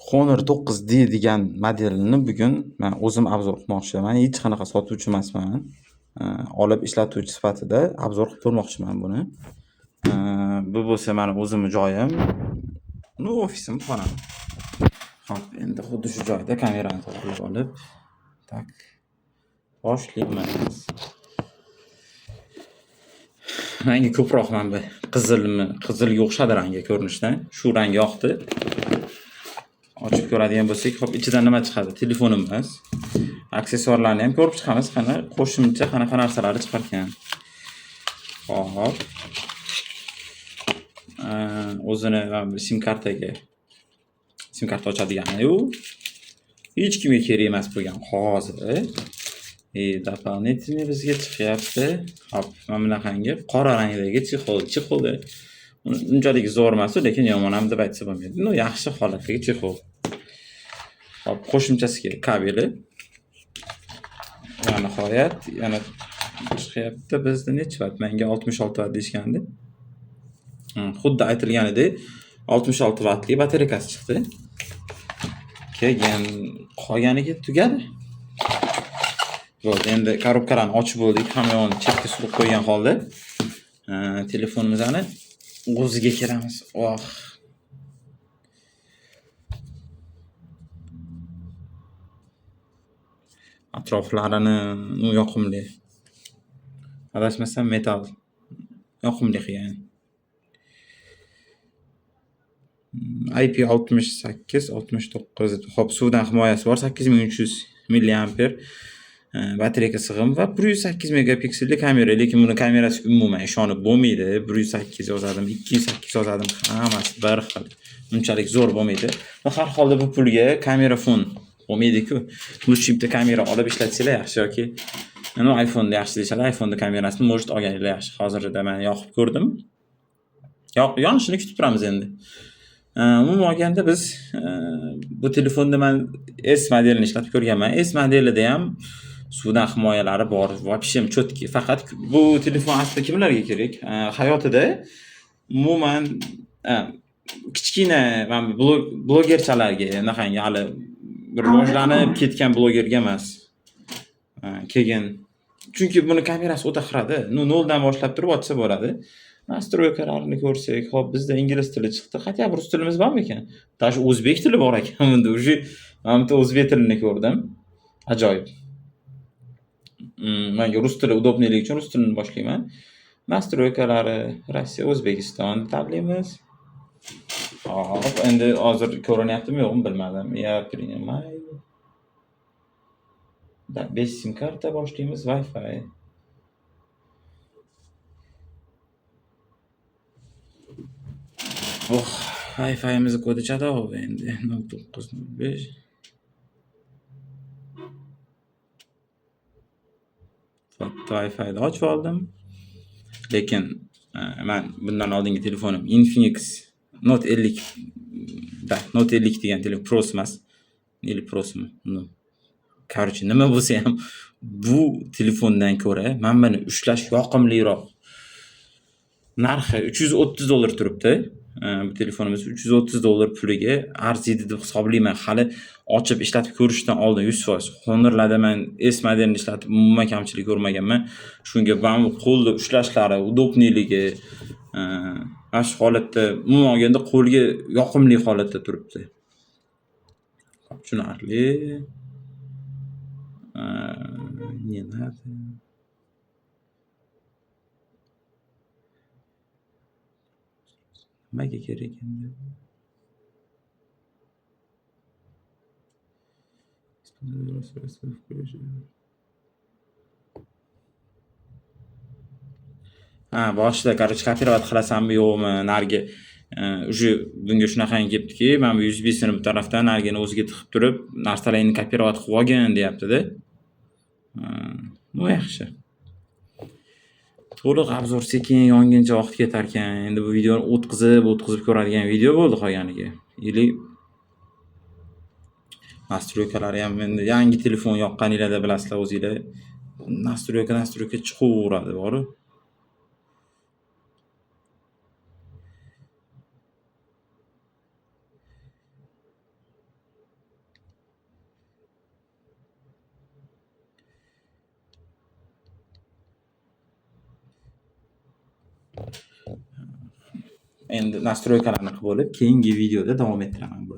Honor 9D degan modelini bugun men o'zim obzor qilmoqchiman. Hech qanaqa sotuvchi emasman. Olib ishlatuvchi sifatida obzor qilib ko'rmoqchiman buni. Bu bo'lsa meni o'zimning joyim. Ofisim xonam. Xo'p, endi xuddi shu joyda kamerani to'g'rilab olib, tak boshlaymiz. Menga ko'proq mana bu qizilga o'xshadi rangi ko'rinishdan. Shu rang yoqdi. Ochib ko'radigan bo'lsak, xo'p, ichidan nima chiqadi? Telefonimiz. Aksessuarlarni ham ko'rib chiqamiz. Qani qo'shimcha qanaqa narsalari chiqar ekan. Xo'p. O'zini sim kartaga sim karta ochadigan-yu. Hech kimga kerak emas bo'lgan qog'ozi. Doполнительный bizga chiqyapti. Xo'p, mana bunaqangi qora rangdagi chexol. Unchalik zo'r emas, lekin yomon ham deb aytsa bo'lmaydi. Yaxshi holatdagi chexol. Xo'p, qo'shimchasiga kabeli. Va nihoyat yana chiqyapti bizda necha vat? Menga 66 vat deyishgandi. Xuddi aytilganidek 66 vatli batareykasi chiqdi. Keyin qolganiga tugadi. Bo'ldi, endi korobkalarni ochib bo'ldik, hamma yo'ni chetga surib qo'ygan holda telefonimizni o'ziga kiramiz. Atroflarini yoqimli. Adashmasam metal yoqimli qilgan. IP68, 69. Xo'p, suvdan himoyasi bor, 8300 mAh. Batareyka sig'im va 108 megapikselli kamera, lekin buni kamerasi umuman ishonib bo'lmaydi. 108 yozadim, 208 yozadim, hammasi bir xil. Unchalik zo'r bo'lmaydi. Va har holda bu pulga kamera fon bo'lmaydi-ku. Lutchipda kamera olib ishlatsanglar yaxshi yoki iPhone'da yaxshi deyishadi. iPhone'da kamerasini может olganinglar yaxshi. Hozirda men yoqib ko'rdim. Yonishini kutib turamiz endi. Umuman olganda biz bu telefonda men S modelini ishlatib ko'rganman. S modelida ham suvdan himoyalari bor, вообще chotki. Faqat bu telefon aslida kimlarga kerak? Hayotida umuman kichkina mana blogerchalarga, naqangi hali bir rivojlanib ketgan blogerga emas. Keyin chunki buni kamerasi o'ta xiradi. 0 dan boshlab turib ochsa bo'ladi. Nastroykalarni ko'rsak, xo'p, bizda ingliz tili chiqdi. Hatto rus tilimiz bormi ekan? Даже o'zbek tili bor ekan bunda. Men o'zbek tilini ko'rdim. Ajoyib. Menga rus tili udobniylik uchun rus tilini boshlayman. Nastroykalari Rossiya, O'zbekiston tablaymiz. Hop, endi hozir ko'rinyaptimi yo'qmi bilmadim. Ya, принимаю. Da, 5 sim karta boshlaymiz, Wi-Fi. Wi-Fi'miz kodi chatoq endi 0905. Faqat Wi-Fi'ni ochib oldim. Lekin men bundan oldingi telefonim Infinix Note 50. Note 50 degan telefon Pro emas. 50 Pro'mi? Короче, nima bo'lsa ham bu telefondan ko'ra men buni ushlash yoqimliroq. Narxi $330 turibdi. Bu telefonimiz $330 puliga arziydi deb hisoblayman. Hali ochib ishlatib ko'rishdan oldin 100%. Honorlarda men S modelini ishlatib umuman kamchilik ko'rmaganman. Shunga bu qo'lda ushlashlari, udobniyligi, shu holatda umuman olganda qo'lga yoqimli holatda turibdi. Tushunarli. Не надо. Nimaga kerak endi? Boshida короче kopirovat qilasanmi yo'qmi nargi уже bunga shunaqangi kelibdiki, men bu USB-sini bu tarafdan nargini o'ziga tiqib turib, narsalarni kopirovat qilib olgin deyapti-da. Yaxshi. To'liq obzor sekin yonguncha vaqt ketar ekan. Endi bu videoni o'tkazib ko'radigan video bo'ldi qolganiga. Или nastroykalari ham endi yangi telefon yoqqaninglarda bilasizlar o'zingizlar. Nastroyka chiqaveradi, bor-ku. endi nastroykalarni qilib olib, keyingi videoda davom ettiraman.